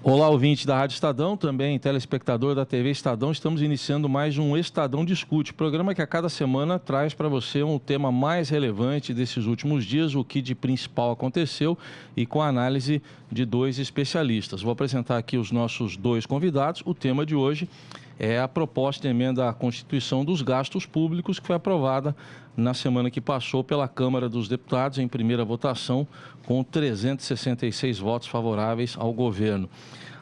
Olá, ouvinte da Rádio Estadão, também telespectador da TV Estadão. Estamos iniciando mais um Estadão Discute, programa que a cada semana traz para você um tema mais relevante desses últimos dias, o que de principal aconteceu, e com a análise de dois especialistas. Vou apresentar aqui os nossos dois convidados. O tema de hoje é a proposta de emenda à Constituição dos Gastos Públicos, que foi aprovada na semana que passou pela Câmara dos Deputados em primeira votação, com 366 votos favoráveis ao governo.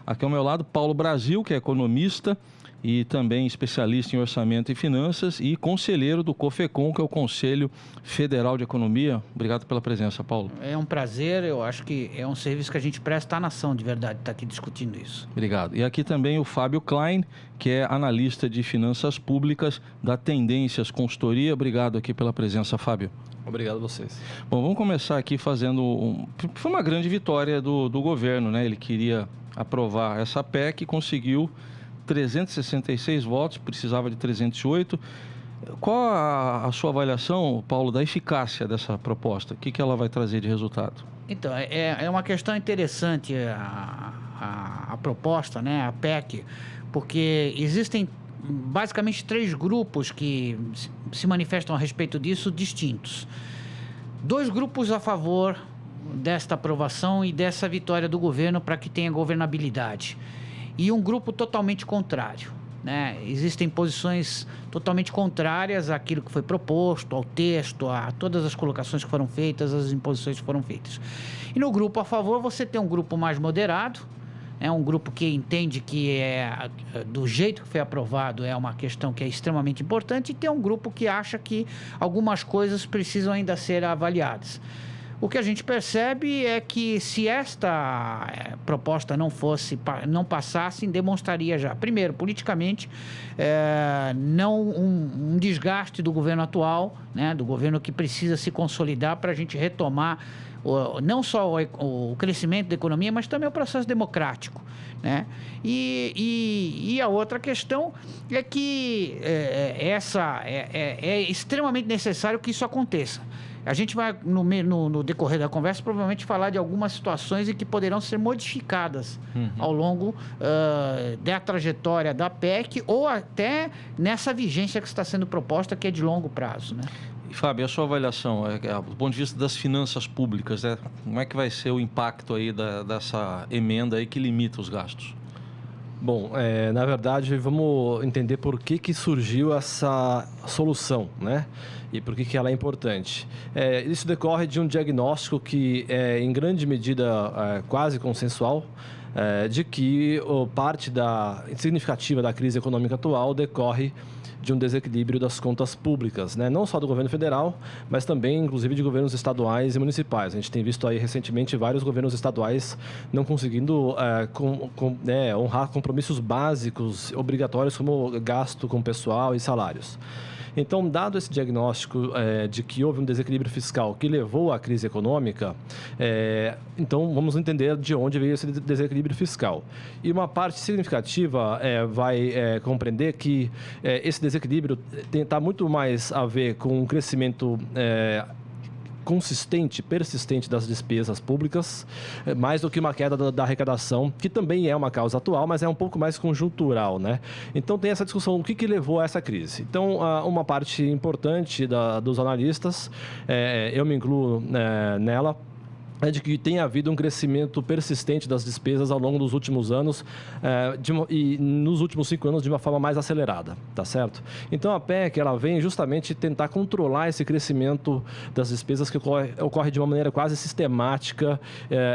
Aqui ao meu lado, Paulo Brasil, que é economista e também especialista em orçamento e finanças e conselheiro do COFECON, que é o Conselho Federal de Economia. Obrigado pela presença, Paulo. É um prazer, eu acho que é um serviço que a gente presta à nação, de verdade, estar aqui discutindo isso. Obrigado. E aqui também o Fábio Klein, que é analista de finanças públicas da Tendências Consultoria. Obrigado aqui pela presença, Fábio. Obrigado a vocês. Bom, vamos começar aqui fazendo Foi uma grande vitória do governo, né? Ele queria aprovar essa PEC e conseguiu 366 votos, precisava de 308. Qual a sua avaliação, Paulo, da eficácia dessa proposta? O que ela vai trazer de resultado? Então, é uma questão interessante a proposta, né, a PEC, porque existem basicamente três grupos que se manifestam a respeito disso, distintos. Dois grupos a favor desta aprovação e dessa vitória do governo para que tenha governabilidade. E um grupo totalmente contrário, né? Existem posições totalmente contrárias àquilo que foi proposto, ao texto, a todas as colocações que foram feitas, as imposições que foram feitas. E no grupo a favor você tem um grupo mais moderado, um grupo que entende que do jeito que foi aprovado é uma questão que é extremamente importante, e tem um grupo que acha que algumas coisas precisam ainda ser avaliadas. O que a gente percebe é que se esta proposta não passasse, demonstraria já, primeiro, politicamente, não um desgaste do governo atual, né, do governo que precisa se consolidar para a gente retomar não só o crescimento da economia, mas também o processo democrático, né? E a outra questão é que é extremamente necessário que isso aconteça. A gente vai, no decorrer da conversa, provavelmente falar de algumas situações em que poderão ser modificadas ao longo da trajetória da PEC ou até nessa vigência que está sendo proposta, que é de longo prazo, né? E, Fábio, a sua avaliação, do ponto de vista das finanças públicas, como é que vai ser o impacto aí dessa emenda aí que limita os gastos? Bom, na verdade, vamos entender por que surgiu essa solução, né? E por que ela é importante. Isso decorre de um diagnóstico que é, em grande medida, quase consensual, de que parte significativa da crise econômica atual decorre de um desequilíbrio das contas públicas, né? Não só do governo federal, mas também, inclusive, de governos estaduais e municipais. A gente tem visto aí recentemente vários governos estaduais não conseguindo honrar compromissos básicos, obrigatórios, como gasto com pessoal e salários. Então, dado esse diagnóstico de que houve um desequilíbrio fiscal que levou à crise econômica, então vamos entender de onde veio esse desequilíbrio fiscal. E uma parte significativa vai compreender que esse desequilíbrio está muito mais a ver com um crescimento consistente, persistente das despesas públicas, mais do que uma queda da arrecadação, que também é uma causa atual, mas é um pouco mais conjuntural, né? Então tem essa discussão, o que levou a essa crise? Então, uma parte importante dos analistas, eu me incluo nela, é de que tem havido um crescimento persistente das despesas ao longo dos últimos anos e nos últimos 5 anos de uma forma mais acelerada, tá certo? Então a PEC ela vem justamente tentar controlar esse crescimento das despesas que ocorre de uma maneira quase sistemática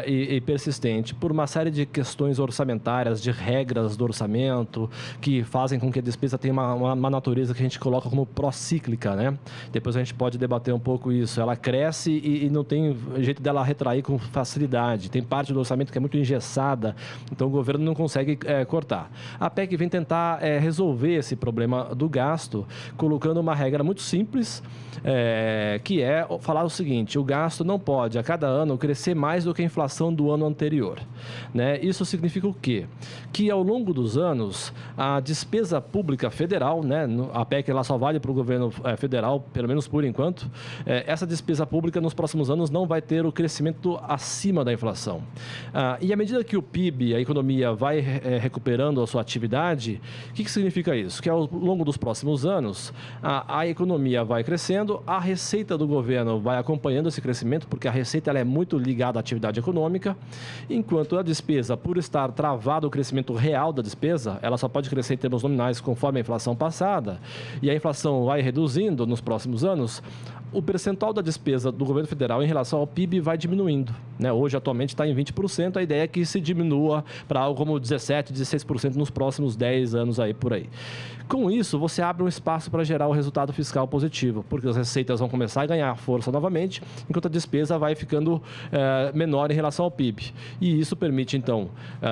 e persistente por uma série de questões orçamentárias, de regras do orçamento que fazem com que a despesa tenha uma natureza que a gente coloca como procíclica, né? Depois a gente pode debater um pouco isso. Ela cresce e não tem jeito dela retrair com facilidade. Tem parte do orçamento que é muito engessada, então o governo não consegue cortar. A PEC vem tentar resolver esse problema do gasto, colocando uma regra muito simples, que é falar o seguinte: o gasto não pode, a cada ano, crescer mais do que a inflação do ano anterior, né? Isso significa o quê? Que ao longo dos anos, a despesa pública federal, né, a PEC ela só vale para o governo federal, pelo menos por enquanto, essa despesa pública nos próximos anos não vai ter o crescimento crescimento acima da inflação. E à medida que o PIB, a economia, vai recuperando a sua atividade, o que significa isso? Que ao longo dos próximos anos, a economia vai crescendo, a receita do governo vai acompanhando esse crescimento, porque a receita ela é muito ligada à atividade econômica, enquanto a despesa, por estar travado o crescimento real da despesa, ela só pode crescer em termos nominais conforme a inflação passada, e a inflação vai reduzindo nos próximos anos, o percentual da despesa do governo federal em relação ao PIB vai diminuindo, né? Hoje, atualmente, está em 20%, a ideia é que se diminua para algo como 17%, 16% nos próximos 10 anos aí por aí. Com isso, você abre um espaço para gerar o resultado fiscal positivo, porque as receitas vão começar a ganhar força novamente, enquanto a despesa vai ficando menor em relação ao PIB. E isso permite, então,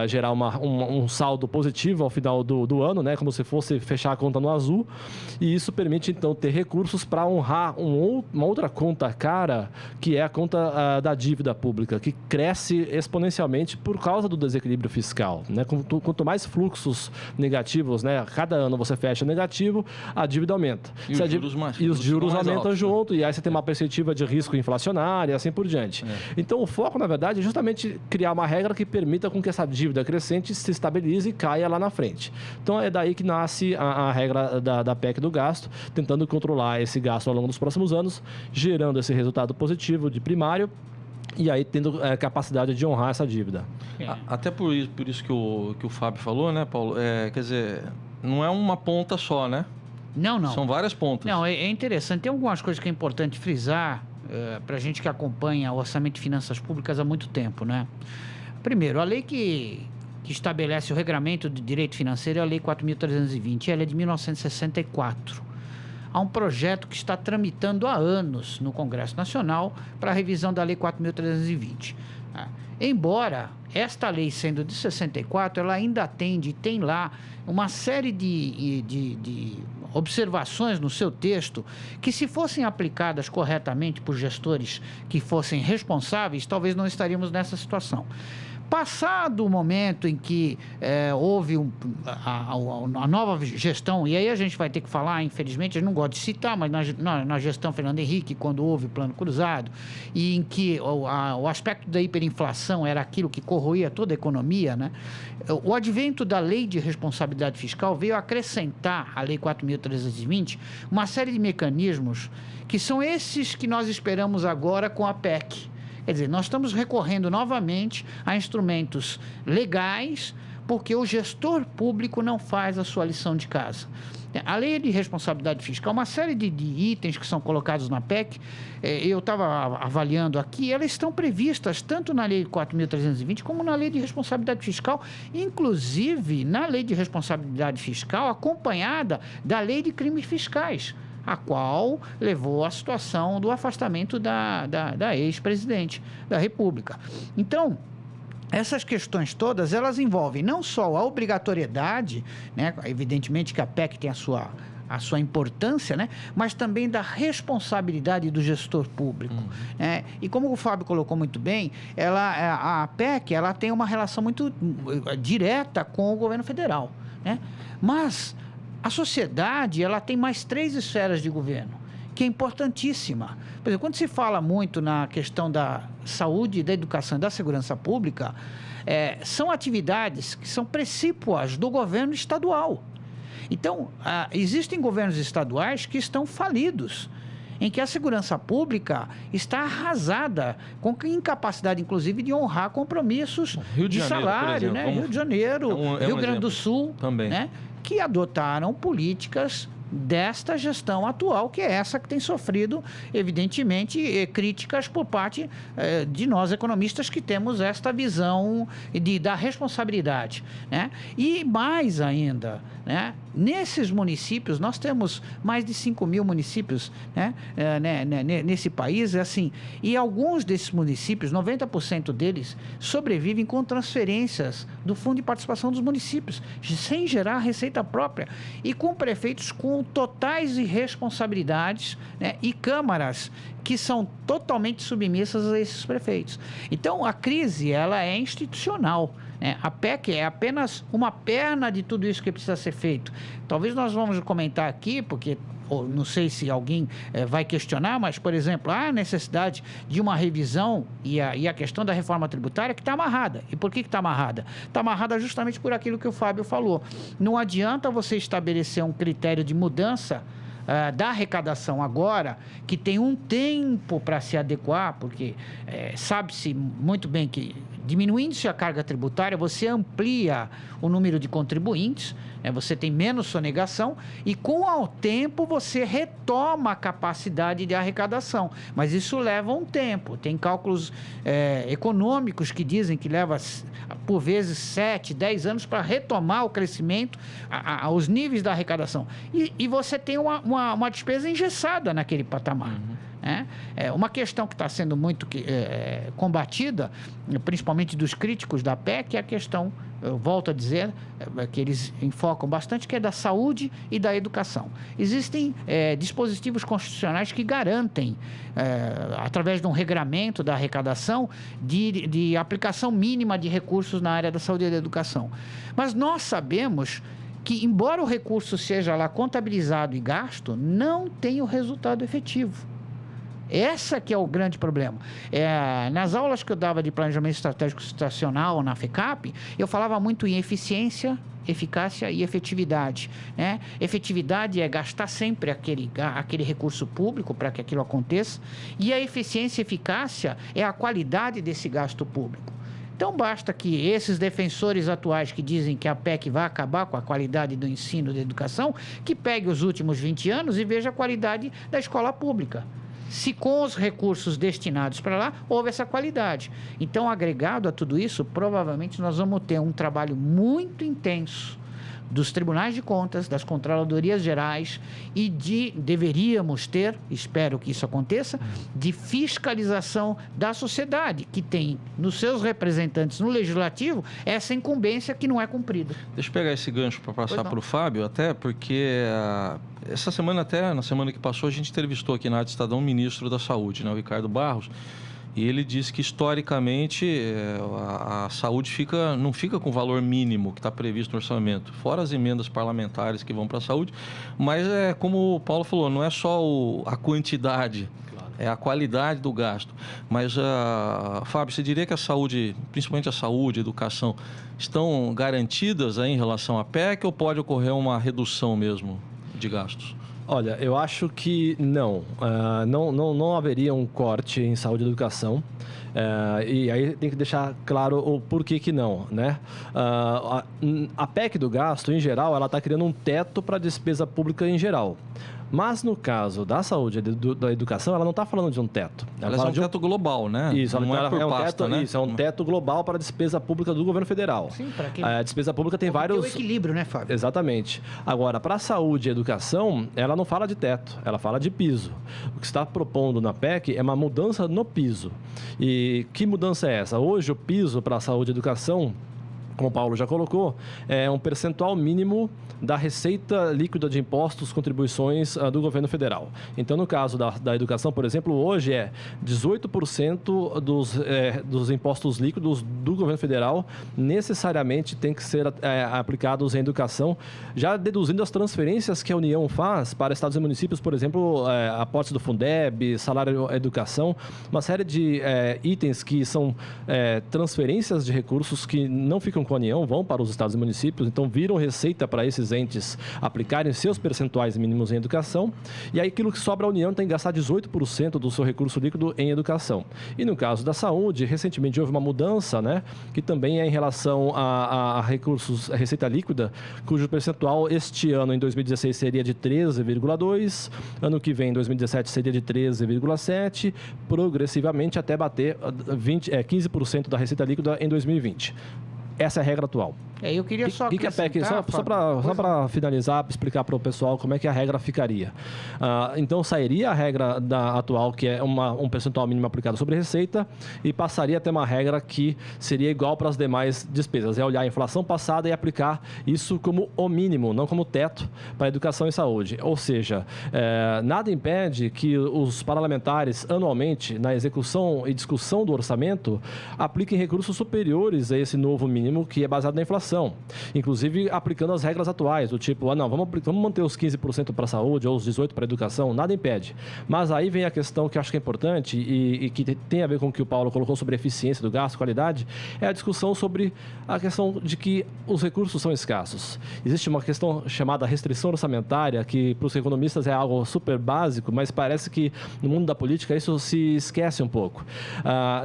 gerar um saldo positivo ao final do ano, né? Como se fosse fechar a conta no azul. E isso permite, então, ter recursos para honrar uma outra conta cara, que é a conta da dívida pública, que cresce exponencialmente por causa do desequilíbrio fiscal, né? Quanto mais fluxos negativos, né? Cada ano você fecha negativo, a dívida aumenta. E os juros aumentam altos, junto, e aí você tem uma perspectiva de risco inflacionário e assim por diante. Então, o foco, na verdade, é justamente criar uma regra que permita com que essa dívida crescente se estabilize e caia lá na frente. Então, é daí que nasce a regra da PEC do gasto, tentando controlar esse gasto ao longo dos próximos anos, gerando esse resultado positivo de primário, e aí tendo capacidade de honrar essa dívida. Até por isso que o Fábio falou, né, Paulo? Quer dizer, não é uma ponta só, né? Não. São várias pontas. Não, é interessante. Tem algumas coisas que é importante frisar para a gente que acompanha o orçamento de finanças públicas há muito tempo, né? Primeiro, a lei que estabelece o regramento de direito financeiro é a Lei 4.320. Ela é de 1964. Há um projeto que está tramitando há anos no Congresso Nacional para a revisão da Lei 4.320. Embora esta lei, sendo de 64, ela ainda atende e tem lá uma série de observações no seu texto que, se fossem aplicadas corretamente por gestores que fossem responsáveis, talvez não estaríamos nessa situação. Passado o momento em que houve a nova gestão, e aí a gente vai ter que falar, infelizmente, a gente não gosta de citar, mas na gestão Fernando Henrique, quando houve o plano cruzado, e em que o aspecto da hiperinflação era aquilo que corroía toda a economia, né? O advento da lei de responsabilidade fiscal veio acrescentar à Lei 4.320 uma série de mecanismos que são esses que nós esperamos agora com a PEC. Quer dizer, nós estamos recorrendo novamente a instrumentos legais, porque o gestor público não faz a sua lição de casa. A lei de responsabilidade fiscal, uma série de itens que são colocados na PEC, eu estava avaliando aqui, elas estão previstas tanto na lei 4.320 como na lei de responsabilidade fiscal, inclusive na lei de responsabilidade fiscal acompanhada da lei de crimes fiscais, a qual levou à situação do afastamento da ex-presidente da República. Então, essas questões todas, elas envolvem não só a obrigatoriedade, né, evidentemente que a PEC tem a sua importância, né, mas também da responsabilidade do gestor público. Né? E como o Fábio colocou muito bem, a PEC ela tem uma relação muito direta com o governo federal. Né? Mas a sociedade, ela tem mais 3 esferas de governo, que é importantíssima. Por exemplo, quando se fala muito na questão da saúde, da educação e da segurança pública, são atividades que são precípuas do governo estadual. Então, existem governos estaduais que estão falidos, em que a segurança pública está arrasada, com incapacidade, inclusive, de honrar compromissos de salário, né? Rio de Janeiro, Rio Grande do Sul, também, né? Que adotaram políticas desta gestão atual, que é essa que tem sofrido, evidentemente, críticas por parte de nós economistas que temos esta visão da responsabilidade. Né? E mais ainda, né? Nesses municípios, nós temos mais de 5 mil municípios, né? Nesse país, assim, e alguns desses municípios, 90% deles, sobrevivem com transferências do Fundo de Participação dos Municípios, sem gerar receita própria, e com prefeitos com totais irresponsabilidades, né? E câmaras que são totalmente submissas a esses prefeitos. Então, a crise, ela é institucional. A PEC é apenas uma perna de tudo isso que precisa ser feito. Talvez nós vamos comentar aqui, porque não sei se alguém vai questionar, mas, por exemplo, há a necessidade de uma revisão e a questão da reforma tributária que está amarrada. E por que está amarrada? Está amarrada justamente por aquilo que o Fábio falou. Não adianta você estabelecer um critério de mudança da arrecadação agora, que tem um tempo para se adequar, porque sabe-se muito bem que diminuindo-se a carga tributária, você amplia o número de contribuintes, você tem menos sonegação e com o tempo você retoma a capacidade de arrecadação. Mas isso leva um tempo. Tem cálculos econômicos que dizem que leva, por vezes, 7, 10 anos para retomar o crescimento aos níveis da arrecadação. E você tem uma despesa engessada naquele patamar. Uma questão que está sendo muito combatida, principalmente dos críticos da PEC, é a questão, eu volto a dizer, que eles enfocam bastante, que é da saúde e da educação. Existem dispositivos constitucionais que garantem, através de um regramento da arrecadação, de aplicação mínima de recursos na área da saúde e da educação. Mas nós sabemos que, embora o recurso seja lá contabilizado e gasto, não tem o resultado efetivo. Essa que é o grande problema. Nas aulas que eu dava de planejamento estratégico situacional na FECAP, eu falava muito em eficiência, eficácia e efetividade. Efetividade é gastar sempre aquele recurso público para que aquilo aconteça, e a eficiência e eficácia é a qualidade desse gasto público. Então, basta que esses defensores atuais que dizem que a PEC vai acabar com a qualidade do ensino e da educação, que pegue os últimos 20 anos e veja a qualidade da escola pública. Se com os recursos destinados para lá, houve essa qualidade. Então, agregado a tudo isso, provavelmente nós vamos ter um trabalho muito intenso dos tribunais de contas, das controladorias gerais e deveríamos ter, espero que isso aconteça, de fiscalização da sociedade, que tem nos seus representantes no legislativo essa incumbência que não é cumprida. Deixa eu pegar esse gancho para passar para o Fábio, até porque essa semana, até na semana que passou, a gente entrevistou aqui na Rádio Estadão o ministro da Saúde, o Ricardo Barros, e ele disse que, historicamente, a saúde não fica com o valor mínimo que está previsto no orçamento, fora as emendas parlamentares que vão para a saúde, mas como o Paulo falou, não é só a quantidade, é a qualidade do gasto. Mas, Fábio, você diria que a saúde, principalmente a saúde, a educação, estão garantidas aí em relação à PEC ou pode ocorrer uma redução mesmo de gastos? Olha, eu acho que não haveria um corte em saúde e educação. E aí tem que deixar claro o porquê que não, né? A PEC do gasto, em geral, ela está criando um teto para a despesa pública em geral. Mas no caso da saúde e da educação, ela não está falando de um teto. Ela é um teto global, né? Isso, não é por pasta, né? Isso, é um teto global para a despesa pública do governo federal. Sim, para que... A despesa pública tem vários... Tem o equilíbrio, né, Fábio? Exatamente. Agora, para a saúde e educação, ela não fala de teto, ela fala de piso. O que está propondo na PEC é uma mudança no piso. E que mudança é essa? Hoje, o piso para a saúde e educação, como o Paulo já colocou, é um percentual mínimo da receita líquida de impostos, contribuições do governo federal. Então, no caso da educação, por exemplo, hoje 18% dos impostos líquidos do governo federal necessariamente tem que ser aplicados em educação, já deduzindo as transferências que a União faz para estados e municípios, por exemplo, aportes do Fundeb, salário educação, uma série de itens que são transferências de recursos que não ficam com a União, vão para os estados e municípios, então viram receita para esses entes aplicarem seus percentuais mínimos em educação, e aí aquilo que sobra a União tem que gastar 18% do seu recurso líquido em educação. E no caso da saúde, recentemente houve uma mudança, né, que também é em relação a recursos, a receita líquida, cujo percentual este ano, em 2016, seria de 13,2%, ano que vem, em 2017, seria de 13,7%, progressivamente até bater 15% da receita líquida em 2020. Essa é a regra atual. Eu queria só que a PEC, só para finalizar, explicar para o pessoal como é que a regra ficaria. Então, sairia a regra atual, que é um percentual mínimo aplicado sobre receita, e passaria a ter uma regra que seria igual para as demais despesas. É olhar a inflação passada e aplicar isso como o mínimo, não como teto para a educação e saúde. Ou seja, nada impede que os parlamentares, anualmente, na execução e discussão do orçamento, apliquem recursos superiores a esse novo mínimo que é baseado na inflação. Inclusive aplicando as regras atuais, do tipo, vamos manter os 15% para a saúde ou os 18% para a educação, nada impede. Mas aí vem a questão que eu acho que é importante e que tem a ver com o que o Paulo colocou sobre eficiência do gasto, qualidade, é a discussão sobre a questão de que os recursos são escassos. Existe uma questão chamada restrição orçamentária, que para os economistas é algo super básico, mas parece que no mundo da política isso se esquece um pouco.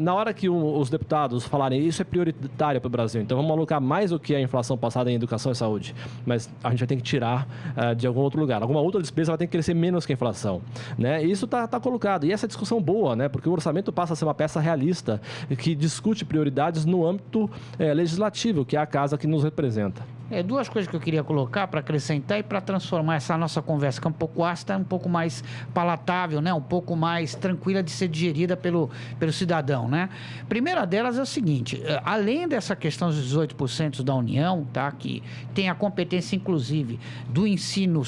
Na hora que os deputados falarem isso é prioritário para o Brasil, então vamos alocar mais do que a inflação passada em educação e saúde, mas a gente vai ter que tirar de algum outro lugar. Alguma outra despesa vai ter que crescer menos que a inflação, né? E isso está colocado. E essa discussão boa, né? Porque o orçamento passa a ser uma peça realista que discute prioridades no âmbito legislativo, que é a casa que nos representa. Duas coisas que eu queria colocar para acrescentar e para transformar essa nossa conversa, que é um pouco ácida, um pouco mais palatável, né? Um pouco mais tranquila de ser digerida pelo cidadão, né? Primeira delas é o seguinte, além dessa questão dos 18% da União, tá? Que tem a competência, inclusive, do ensino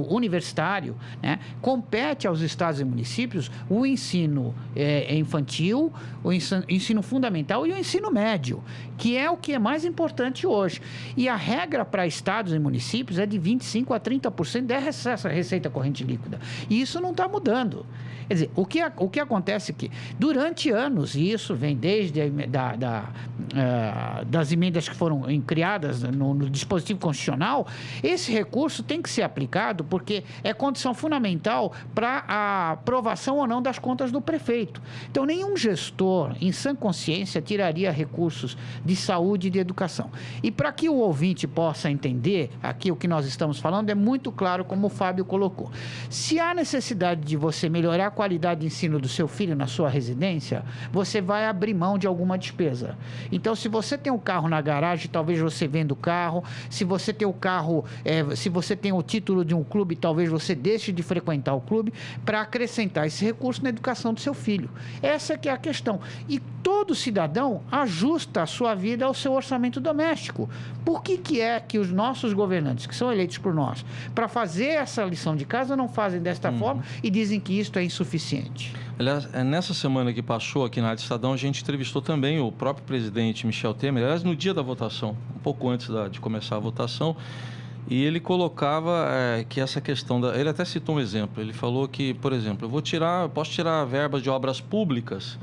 universitário, né? Compete aos estados e municípios o ensino infantil, o ensino fundamental e o ensino médio, que é o que é mais importante hoje. E a regra para estados e municípios é de 25% a 30% dessa receita corrente líquida. E isso não está mudando. Quer dizer, o que acontece é que, durante anos, e isso vem desde das emendas que foram criadas no dispositivo constitucional, esse recurso tem que ser aplicado porque é condição fundamental para a aprovação ou não das contas do prefeito. Então, nenhum gestor, em sã consciência, tiraria recursos de saúde e de educação. E para que o ouvinte possa entender aqui o que nós estamos falando, é muito claro como o Fábio colocou. Se há necessidade de você melhorar a qualidade de ensino do seu filho na sua residência, você vai abrir mão de alguma despesa. Então, se você tem um carro na garagem, talvez você venda o carro. Se você tem o carro, se você tem o título de um clube, talvez você deixe de frequentar o clube para acrescentar esse recurso na educação do seu filho. Essa que é a questão. E todo cidadão ajusta a sua vida ao seu orçamento doméstico. Por que é que os nossos governantes, que são eleitos por nós, para fazer essa lição de casa, não fazem desta forma e dizem que isto é insuficiente? Aliás, nessa semana que passou aqui na Rádio Estadão, a gente entrevistou também o próprio presidente Michel Temer, aliás, no dia da votação, um pouco antes de começar a votação, e ele colocava que essa questão ele até citou um exemplo, ele falou que, por exemplo, eu posso tirar verbas de obras públicas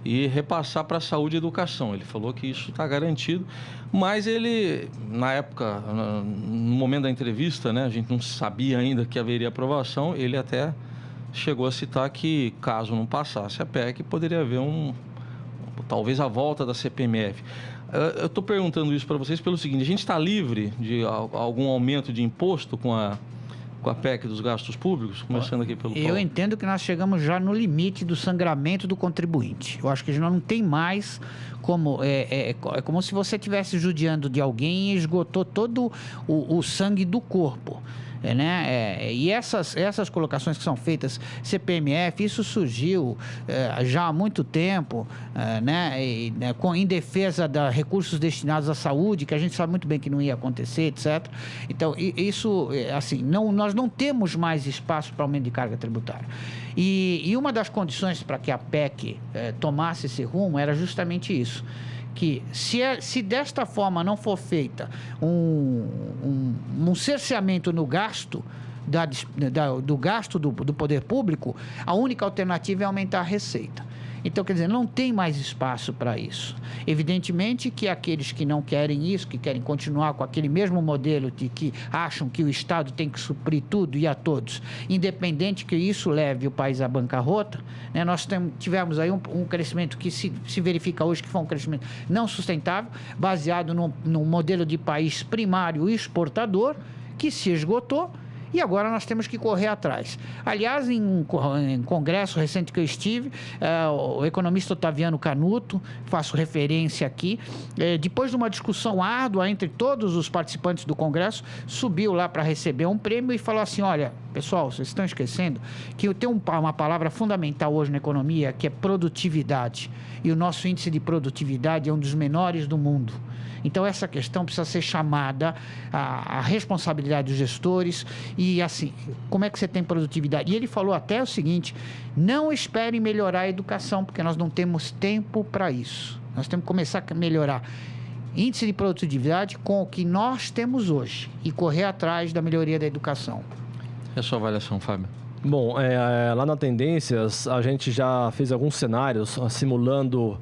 e repassar para a saúde e educação. Ele falou que isso está garantido, mas ele, na época, no momento da entrevista, né, a gente não sabia ainda que haveria aprovação, ele até chegou a citar que, caso não passasse a PEC, poderia haver talvez a volta da CPMF. Eu estou perguntando isso para vocês pelo seguinte, a gente está livre de algum aumento de imposto com a PEC dos gastos públicos, começando aqui pelo Paulo? Eu entendo que nós chegamos já no limite do sangramento do contribuinte. Eu acho que a gente não tem mais como... É como se você estivesse judiando de alguém e esgotou todo o sangue do corpo. E essas colocações que são feitas, CPMF, isso surgiu já há muito tempo, em defesa de recursos destinados à saúde, que a gente sabe muito bem que não ia acontecer, etc. Então, isso, assim, nós não temos mais espaço para aumento de carga tributária. E uma das condições para que a PEC tomasse esse rumo era justamente isso. Que se desta forma não for feita um cerceamento no gasto, do gasto do poder público, a única alternativa é aumentar a receita. Então, quer dizer, não tem mais espaço para isso. Evidentemente que aqueles que não querem isso, que querem continuar com aquele mesmo modelo de que acham que o Estado tem que suprir tudo e a todos, independente que isso leve o país à bancarrota, né? Nós tivemos aí um crescimento que se verifica hoje que foi um crescimento não sustentável, baseado num modelo de país primário e exportador, que se esgotou. E agora nós temos que correr atrás. Aliás, em um congresso recente que eu estive, o economista Otaviano Canuto, faço referência aqui, depois de uma discussão árdua entre todos os participantes do congresso, subiu lá para receber um prêmio e falou assim: olha, pessoal, vocês estão esquecendo que tem uma palavra fundamental hoje na economia, que é produtividade. E o nosso índice de produtividade é um dos menores do mundo. Então, essa questão precisa ser chamada à responsabilidade dos gestores e, assim, como é que você tem produtividade? E ele falou até o seguinte: não esperem melhorar a educação, porque nós não temos tempo para isso. Nós temos que começar a melhorar índice de produtividade com o que nós temos hoje e correr atrás da melhoria da educação. E a sua avaliação, Fábio? Bom, lá na Tendências, a gente já fez alguns cenários simulando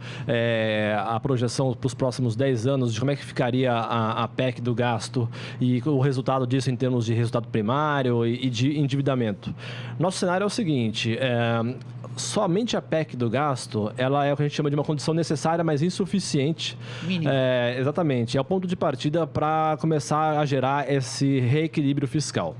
a projeção para os próximos 10 anos de como é que ficaria a PEC do gasto e o resultado disso em termos de resultado primário e de endividamento. Nosso cenário é o seguinte: somente a PEC do gasto, ela é o que a gente chama de uma condição necessária, mas insuficiente. Mínimo. Exatamente. É o ponto de partida para começar a gerar esse reequilíbrio fiscal.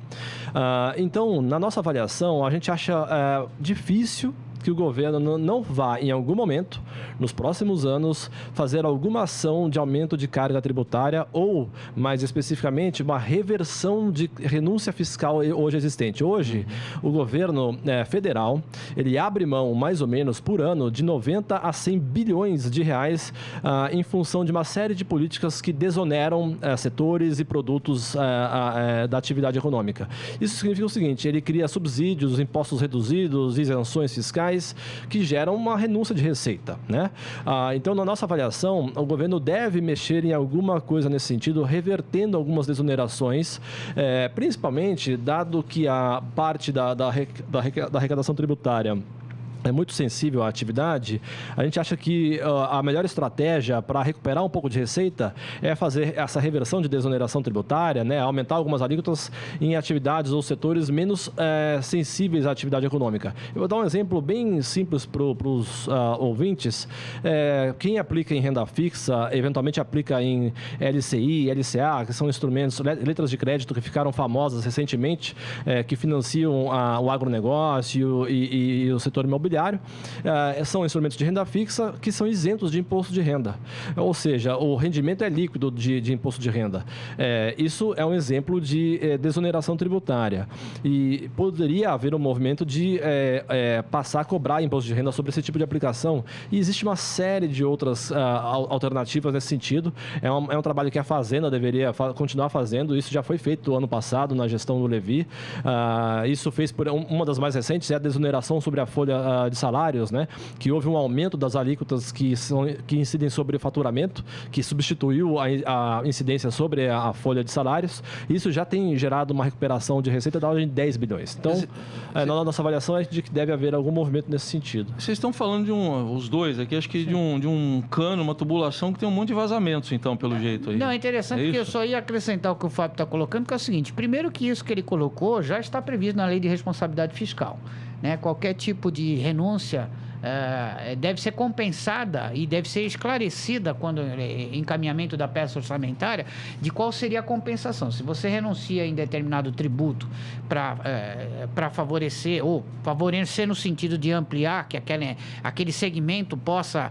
Então, na nossa avaliação, a gente acha difícil que o governo não vá, em algum momento, nos próximos anos, fazer alguma ação de aumento de carga tributária ou, mais especificamente, uma reversão de renúncia fiscal hoje existente. Hoje, o governo federal, ele abre mão, mais ou menos, por ano, de 90 a 100 bilhões de reais em função de uma série de políticas que desoneram setores e produtos da atividade econômica. Isso significa o seguinte: ele cria subsídios, impostos reduzidos, isenções fiscais, que geram uma renúncia de receita, né? Então, na nossa avaliação, o governo deve mexer em alguma coisa nesse sentido, revertendo algumas desonerações, principalmente dado que a parte da arrecadação tributária é muito sensível à atividade. A gente acha que a melhor estratégia para recuperar um pouco de receita é fazer essa reversão de desoneração tributária, né? Aumentar algumas alíquotas em atividades ou setores menos sensíveis à atividade econômica. Eu vou dar um exemplo bem simples para os ouvintes. Quem aplica em renda fixa, eventualmente aplica em LCI, LCA, que são instrumentos, letras de crédito que ficaram famosas recentemente, que financiam o agronegócio e o setor imobiliário. São instrumentos de renda fixa que são isentos de imposto de renda. Ou seja, o rendimento é líquido de imposto de renda. Isso é um exemplo de desoneração tributária. E poderia haver um movimento de passar a cobrar imposto de renda sobre esse tipo de aplicação. E existe uma série de outras alternativas nesse sentido. É um trabalho que a Fazenda deveria continuar fazendo. Isso já foi feito no ano passado, na gestão do Levi. Isso fez por uma das mais recentes, é a desoneração sobre a folha de salários, né? Que houve um aumento das alíquotas que incidem sobre o faturamento, que substituiu a incidência sobre a folha de salários. Isso já tem gerado uma recuperação de receita da ordem de 10 bilhões. Então, na nossa avaliação é de que deve haver algum movimento nesse sentido. Vocês estão falando os dois aqui, acho que de um cano, uma tubulação que tem um monte de vazamentos, então, pelo jeito aí. Não, é interessante porque eu só ia acrescentar o que o Fábio está colocando, que é o seguinte: primeiro que isso que ele colocou já está previsto na Lei de Responsabilidade Fiscal, né? Qualquer tipo de renúncia deve ser compensada e deve ser esclarecida quando encaminhamento da peça orçamentária de qual seria a compensação. Se você renuncia em determinado tributo para favorecer, ou favorecer no sentido de ampliar que aquele segmento possa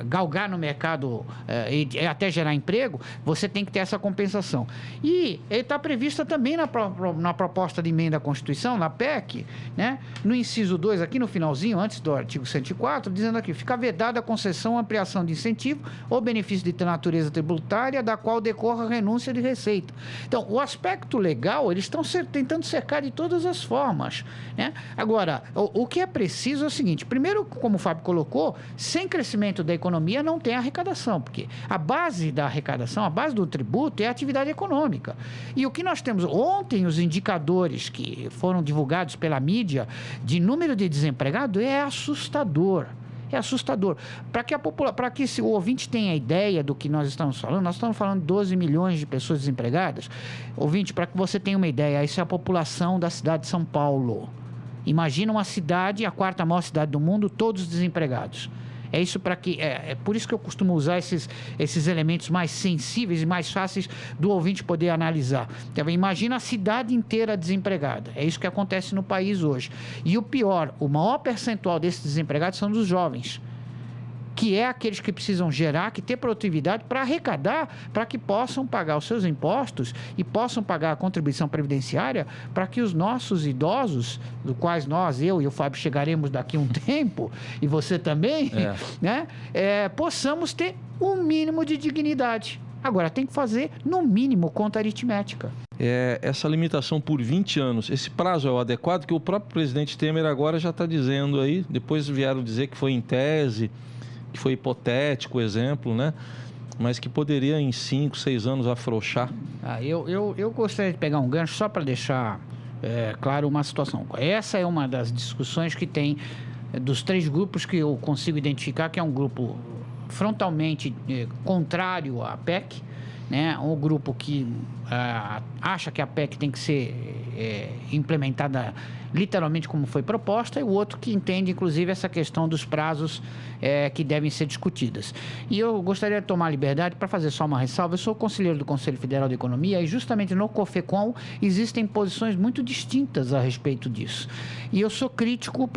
galgar no mercado e até gerar emprego, você tem que ter essa compensação. E ele está prevista também na proposta de emenda à Constituição, na PEC, né? No inciso 2, aqui no finalzinho, antes do artigo 104, dizendo aqui: fica vedada a concessão, ampliação de incentivo ou benefício de natureza tributária da qual decorra renúncia de receita. Então, o aspecto legal, eles estão tentando cercar de todas as formas, né? Agora, o que é preciso é o seguinte: primeiro, como o Fábio colocou, sem crescimento da economia não tem arrecadação, porque a base da arrecadação, a base do tributo é a atividade econômica. E o que nós temos ontem, os indicadores que foram divulgados pela mídia de número de desempregados é assustador. É assustador. Para que o ouvinte tenha ideia do que nós estamos falando de 12 milhões de pessoas desempregadas. Ouvinte, para que você tenha uma ideia, isso é a população da cidade de São Paulo. Imagina uma cidade, a quarta maior cidade do mundo, todos desempregados. É isso para que é por isso que eu costumo usar esses elementos mais sensíveis e mais fáceis do ouvinte poder analisar. Então, imagina a cidade inteira desempregada. É isso que acontece no país hoje. E o pior, o maior percentual desses desempregados são dos jovens, que é aqueles que precisam gerar, que ter produtividade para arrecadar, para que possam pagar os seus impostos e possam pagar a contribuição previdenciária para que os nossos idosos, do quais eu e o Fábio chegaremos daqui a um tempo, e você também, né, possamos ter um mínimo de dignidade. Agora, tem que fazer, no mínimo, conta aritmética. Essa limitação por 20 anos, esse prazo é o adequado? Que o próprio presidente Temer agora já está dizendo aí, depois vieram dizer que foi em tese, que foi hipotético o exemplo, né? Mas que poderia em 5, 6 anos afrouxar. Eu gostaria de pegar um gancho só para deixar claro uma situação. Essa é uma das discussões que tem dos 3 grupos que eu consigo identificar, que é um grupo frontalmente contrário à PEC, né? Um grupo que acha que a PEC tem que ser implementada literalmente como foi proposta, e o outro que entende, inclusive, essa questão dos prazos que devem ser discutidas. E eu gostaria de tomar a liberdade para fazer só uma ressalva. Eu sou conselheiro do Conselho Federal de Economia e justamente no COFECOM existem posições muito distintas a respeito disso. E eu sou crítico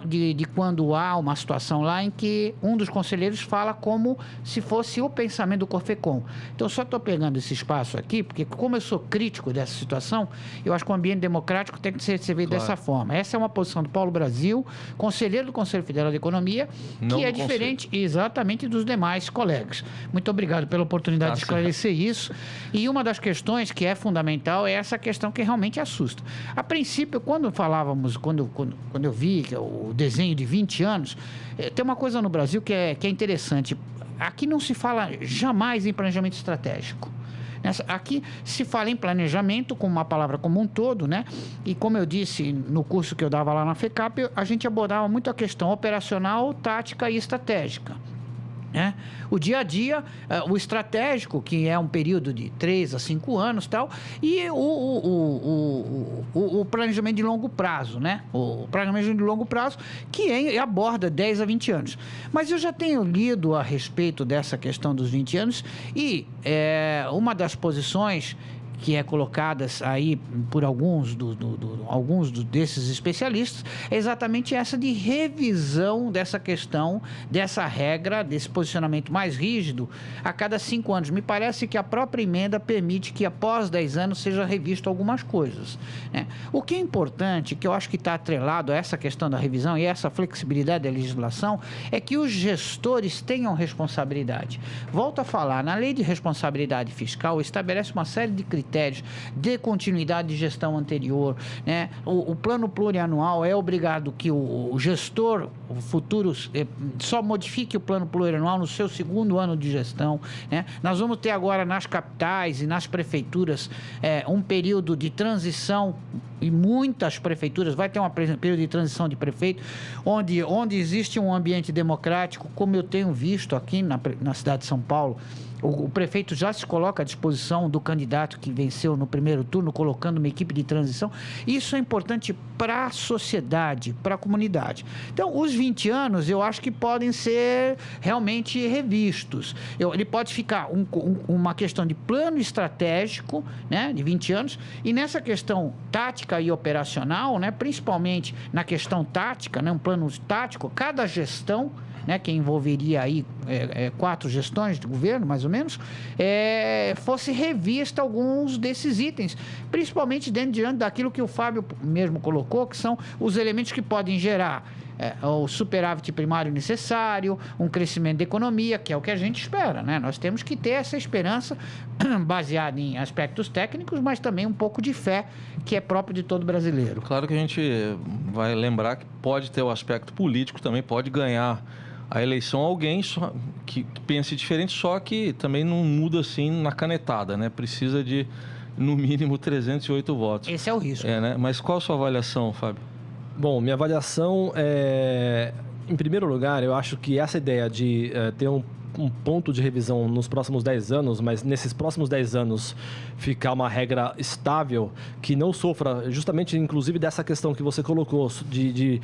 de quando há uma situação lá em que um dos conselheiros fala como se fosse o pensamento do COFECOM. Então, eu só estou pegando esse espaço aqui, porque como eu sou crítico dessa situação, eu acho que o ambiente democrático tem que ser visto dessa forma. Essa é uma posição do Paulo Brasil, conselheiro do Conselho Federal de Economia, que é diferente exatamente dos demais colegas. Muito obrigado pela oportunidade de esclarecer isso. E uma das questões que é fundamental é essa questão que realmente assusta. A princípio, quando eu vi o desenho de 20 anos, tem uma coisa no Brasil que é interessante. Aqui não se fala jamais em planejamento estratégico. Aqui se fala em planejamento como uma palavra como um todo, né? E como eu disse no curso que eu dava lá na FECAP, a gente abordava muito a questão operacional, tática e estratégica. O dia a dia, o estratégico, que é um período de 3 a 5 anos, tal, e o planejamento de longo prazo, né? O planejamento de longo prazo que aborda 10 a 20 anos. Mas eu já tenho lido a respeito dessa questão dos 20 anos e uma das posições que é colocadas aí por alguns desses especialistas, é exatamente essa de revisão dessa questão, dessa regra, desse posicionamento mais rígido a cada 5 anos. Me parece que a própria emenda permite que após 10 anos seja revisto algumas coisas, né? O que é importante, que eu acho que está atrelado a essa questão da revisão e essa flexibilidade da legislação, é que os gestores tenham responsabilidade. Volto a falar, na lei de responsabilidade fiscal estabelece uma série de critérios de continuidade de gestão anterior, né? O plano plurianual é obrigado que o gestor futuro só modifique o plano plurianual no seu 2º ano de gestão, né? Nós vamos ter agora nas capitais e nas prefeituras um período de transição, e muitas prefeituras vai ter um período de transição de prefeito, onde existe um ambiente democrático, como eu tenho visto aqui na cidade de São Paulo. O prefeito já se coloca à disposição do candidato que venceu no primeiro turno, colocando uma equipe de transição. Isso é importante para a sociedade, para a comunidade. Então, os 20 anos, eu acho que podem ser realmente revistos. Ele pode ficar uma questão de plano estratégico, né, de 20 anos, e nessa questão tática e operacional, né, principalmente na questão tática, né, um plano tático, cada gestão, né, que envolveria aí 4 gestões de governo, mais ou menos, fosse revista alguns desses itens, principalmente diante daquilo que o Fábio mesmo colocou, que são os elementos que podem gerar o superávit primário necessário, um crescimento da economia, que é o que a gente espera, né? Nós temos que ter essa esperança baseada em aspectos técnicos, mas também um pouco de fé, que é próprio de todo brasileiro. Claro que a gente vai lembrar que pode ter o aspecto político também, pode ganhar a eleição alguém que pense diferente, só que também não muda assim na canetada, né? Precisa de, no mínimo, 308 votos. Esse é o risco. Né? Mas qual a sua avaliação, Fábio? Bom, minha avaliação em primeiro lugar, eu acho que essa ideia de ter um ponto de revisão nos próximos 10 anos, mas nesses próximos 10 anos ficar uma regra estável que não sofra justamente, inclusive, dessa questão que você colocou de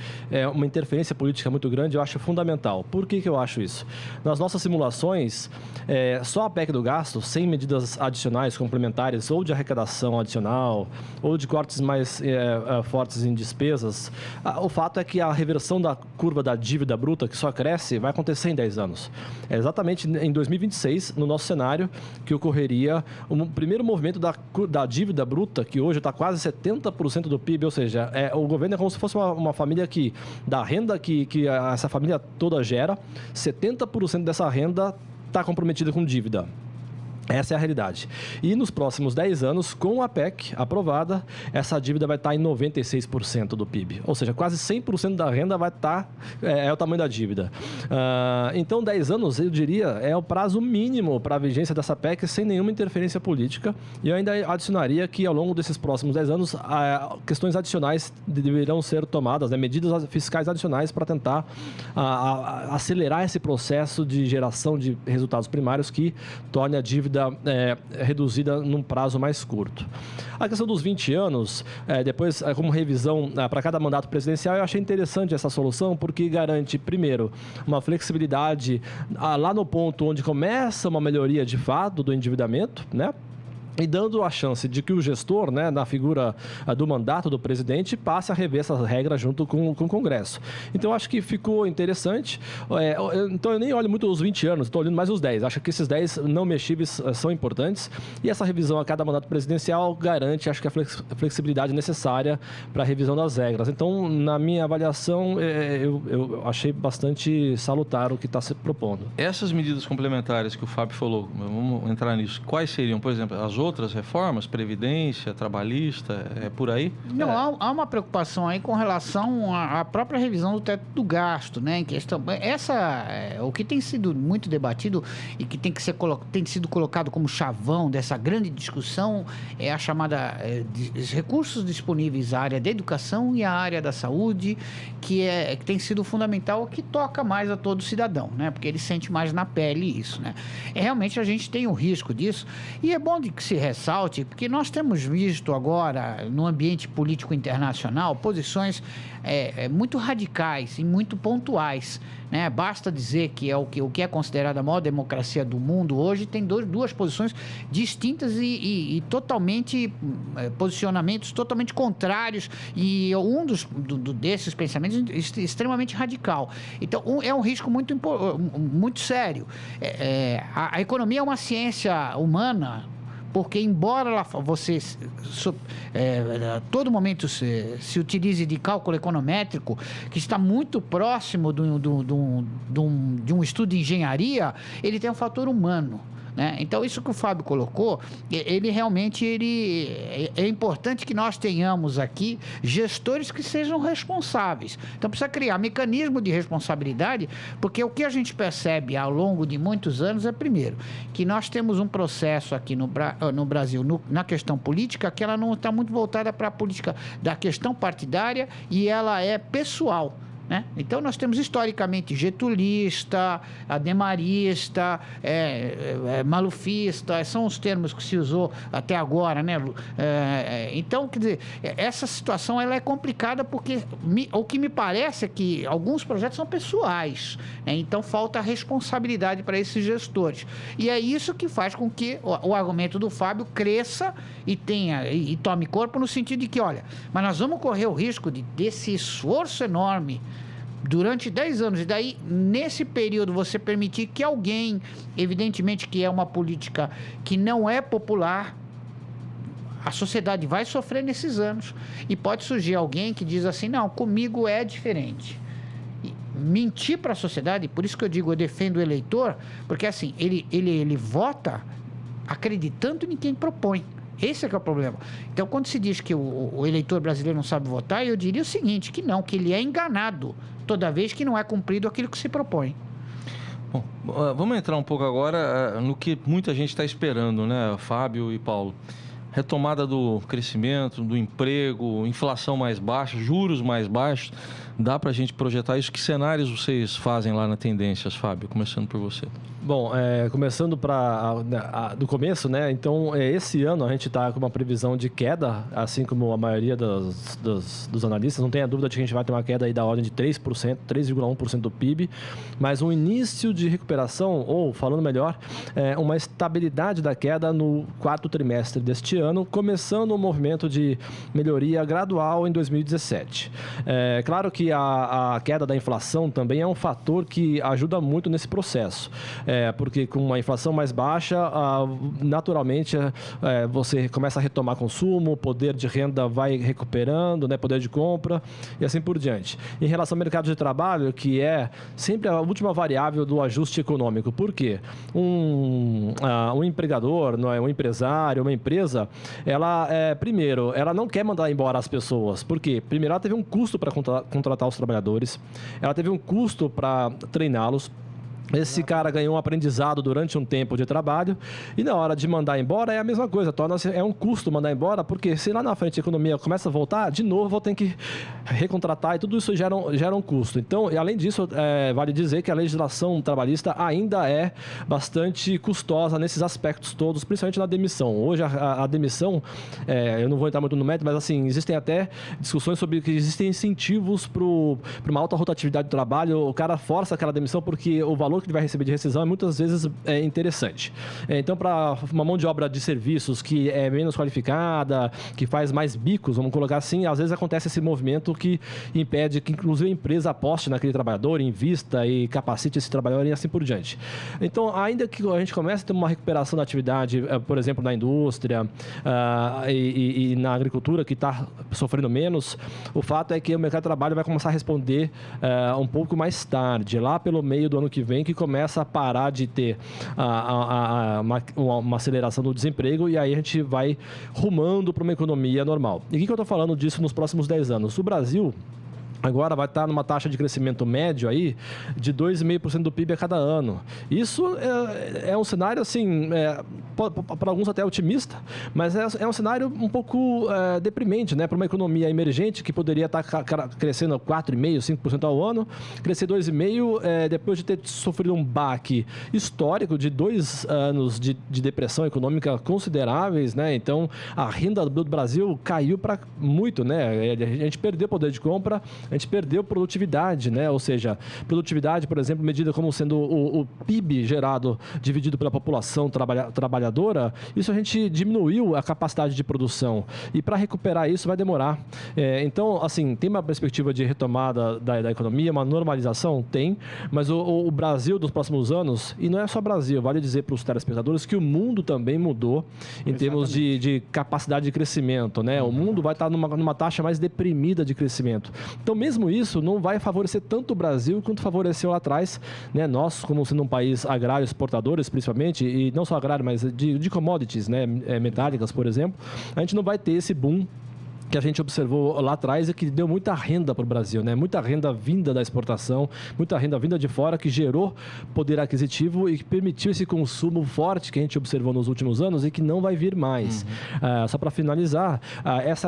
uma interferência política muito grande, eu acho fundamental. Por que eu acho isso? Nas nossas simulações, só a PEC do gasto, sem medidas adicionais, complementares, ou de arrecadação adicional, ou de cortes mais fortes em despesas, o fato é que a reversão da curva da dívida bruta, que só cresce, vai acontecer em 10 anos. É exatamente em 2026, no nosso cenário, que ocorreria o primeiro movimento da dívida bruta, que hoje está quase 70% do PIB, ou seja, o governo é como se fosse uma família que, da renda que essa família toda gera, 70% dessa renda está comprometida com dívida. Essa é a realidade. E nos próximos 10 anos, com a PEC aprovada, essa dívida vai estar em 96% do PIB. Ou seja, quase 100% da renda vai estar, é o tamanho da dívida. Então, 10 anos, eu diria, é o prazo mínimo para a vigência dessa PEC sem nenhuma interferência política. E eu ainda adicionaria que, ao longo desses próximos 10 anos, questões adicionais deverão ser tomadas, medidas fiscais adicionais para tentar acelerar esse processo de geração de resultados primários que torne a dívida reduzida num prazo mais curto. A questão dos 20 anos, depois, como revisão para cada mandato presidencial, eu achei interessante essa solução, porque garante, primeiro, uma flexibilidade lá no ponto onde começa uma melhoria de fato do endividamento, né? E dando a chance de que o gestor, na figura do mandato do presidente, passe a rever essas regras junto com o Congresso. Então, acho que ficou interessante. Então, eu nem olho muito os 20 anos, estou olhando mais os 10. Acho que esses 10 não mexíveis são importantes. E essa revisão a cada mandato presidencial garante, acho que a flexibilidade necessária para a revisão das regras. Então, na minha avaliação, eu achei bastante salutar o que está se propondo. Essas medidas complementares que o Fábio falou, vamos entrar nisso, quais seriam, por exemplo, as outras reformas, previdência, trabalhista, por aí? Não, há uma preocupação aí com relação à própria revisão do teto do gasto, né? Em questão, o que tem sido muito debatido e que tem sido colocado como chavão dessa grande discussão é a chamada recursos disponíveis à área da educação e à área da saúde, que tem sido fundamental, que toca mais a todo cidadão, né? Porque ele sente mais na pele isso, né? Realmente a gente tem o risco disso, e é bom de que se ressalte, porque nós temos visto agora, no ambiente político internacional, posições muito radicais e muito pontuais, né? Basta dizer que o que é considerado a maior democracia do mundo hoje tem duas posições distintas e totalmente posicionamentos totalmente contrários, e um desses pensamentos extremamente radical. Então, é um risco muito sério. A economia é uma ciência humana, porque embora você a todo momento se utilize de cálculo econométrico, que está muito próximo de um estudo de engenharia, ele tem um fator humano, né? Então, isso que o Fábio colocou, ele realmente é importante que nós tenhamos aqui gestores que sejam responsáveis. Então, precisa criar mecanismo de responsabilidade, porque o que a gente percebe ao longo de muitos anos é, primeiro, que nós temos um processo aqui no Brasil, na questão política, que ela não está muito voltada para a política da questão partidária, e ela é pessoal, né? Então, nós temos historicamente getulista, ademarista, malufista, são os termos que se usou até agora, né? Então, quer dizer, essa situação ela é complicada, porque o que me parece é que alguns projetos são pessoais, né? Então falta responsabilidade para esses gestores. E é isso que faz com que o argumento do Fábio cresça e tome corpo, no sentido de que, olha, mas nós vamos correr o risco desse esforço enorme durante 10 anos, e daí, nesse período, você permitir que alguém, evidentemente que é uma política que não é popular, a sociedade vai sofrer nesses anos, e pode surgir alguém que diz assim, não, comigo é diferente. E mentir para a sociedade, por isso que eu digo, eu defendo o eleitor, porque assim, ele vota acreditando em quem propõe. Esse é que é o problema. Então, quando se diz que o eleitor brasileiro não sabe votar, eu diria o seguinte, que não, que ele é enganado toda vez que não é cumprido aquilo que se propõe. Bom, vamos entrar um pouco agora no que muita gente está esperando, né, Fábio e Paulo? Retomada do crescimento, do emprego, inflação mais baixa, juros mais baixos. Dá para a gente projetar isso? Que cenários vocês fazem lá na Tendências, Fábio? Começando por você. Bom, começando do começo, né? Então, esse ano a gente está com uma previsão de queda, assim como a maioria dos analistas. Não tenha dúvida de que a gente vai ter uma queda aí da ordem de 3%, 3,1% do PIB, mas um início de recuperação, ou falando melhor, uma estabilidade da queda no quarto trimestre deste ano, começando um movimento de melhoria gradual em 2017. Claro que a queda da inflação também é um fator que ajuda muito nesse processo. Porque com uma inflação mais baixa, naturalmente você começa a retomar consumo, o poder de renda vai recuperando, né, poder de compra e assim por diante. Em relação ao mercado de trabalho, que é sempre a última variável do ajuste econômico. Por quê? Um empregador, não é, um empresário, uma empresa, primeiro, ela não quer mandar embora as pessoas. Por quê? Primeiro, ela teve um custo para contratar os trabalhadores, ela teve um custo para treiná-los. Esse cara ganhou um aprendizado durante um tempo de trabalho e na hora de mandar embora é a mesma coisa, é um custo mandar embora, porque se lá na frente a economia começa a voltar, de novo vou ter que recontratar e tudo isso gera um custo. Então, além disso, vale dizer que a legislação trabalhista ainda é bastante custosa nesses aspectos todos, principalmente na demissão. Hoje a demissão, eu não vou entrar muito no mérito, mas assim, existem até discussões sobre que existem incentivos para uma alta rotatividade do trabalho, o cara força aquela demissão porque o valor que ele vai receber de rescisão muitas vezes é interessante. Então, para uma mão de obra de serviços que é menos qualificada, que faz mais bicos, vamos colocar assim, às vezes acontece esse movimento que impede que, inclusive, a empresa aposte naquele trabalhador, invista e capacite esse trabalhador e assim por diante. Então, ainda que a gente comece a ter uma recuperação da atividade, por exemplo, na indústria e na agricultura, que está sofrendo menos, o fato é que o mercado de trabalho vai começar a responder um pouco mais tarde, lá pelo meio do ano que vem, que começa a parar de ter uma aceleração do desemprego e aí a gente vai rumando para uma economia normal. E o que eu estou falando disso nos próximos 10 anos? O Brasil agora vai estar numa taxa de crescimento médio aí de 2,5% do PIB a cada ano. Isso é um cenário, assim, para alguns até otimista, mas é um cenário um pouco deprimente, né? Para uma economia emergente que poderia estar crescendo 4,5%, 5% ao ano, crescer 2,5% depois de ter sofrido um baque histórico de 2 anos de depressão econômica consideráveis, né? Então, a renda do Brasil caiu para muito, né? A gente perdeu poder de compra, a gente perdeu produtividade, né? Ou seja, produtividade, por exemplo, medida como sendo o PIB gerado, dividido pela população trabalhadora, isso a gente diminuiu a capacidade de produção. E para recuperar isso vai demorar. Então, assim, tem uma perspectiva de retomada da economia, uma normalização? Tem, mas o Brasil dos próximos anos, e não é só Brasil, vale dizer para os telespectadores que o mundo também mudou em termos de capacidade de crescimento, né? O mundo vai estar numa taxa mais deprimida de crescimento. Então, mesmo isso não vai favorecer tanto o Brasil quanto favoreceu lá atrás, né? Nós, como sendo um país agrário, exportadores principalmente, e não só agrário, mas de commodities, né? Metálicas, por exemplo, a gente não vai ter esse boom que a gente observou lá atrás e que deu muita renda para o Brasil, né? Muita renda vinda da exportação, muita renda vinda de fora, que gerou poder aquisitivo e que permitiu esse consumo forte que a gente observou nos últimos anos e que não vai vir mais. Só para finalizar,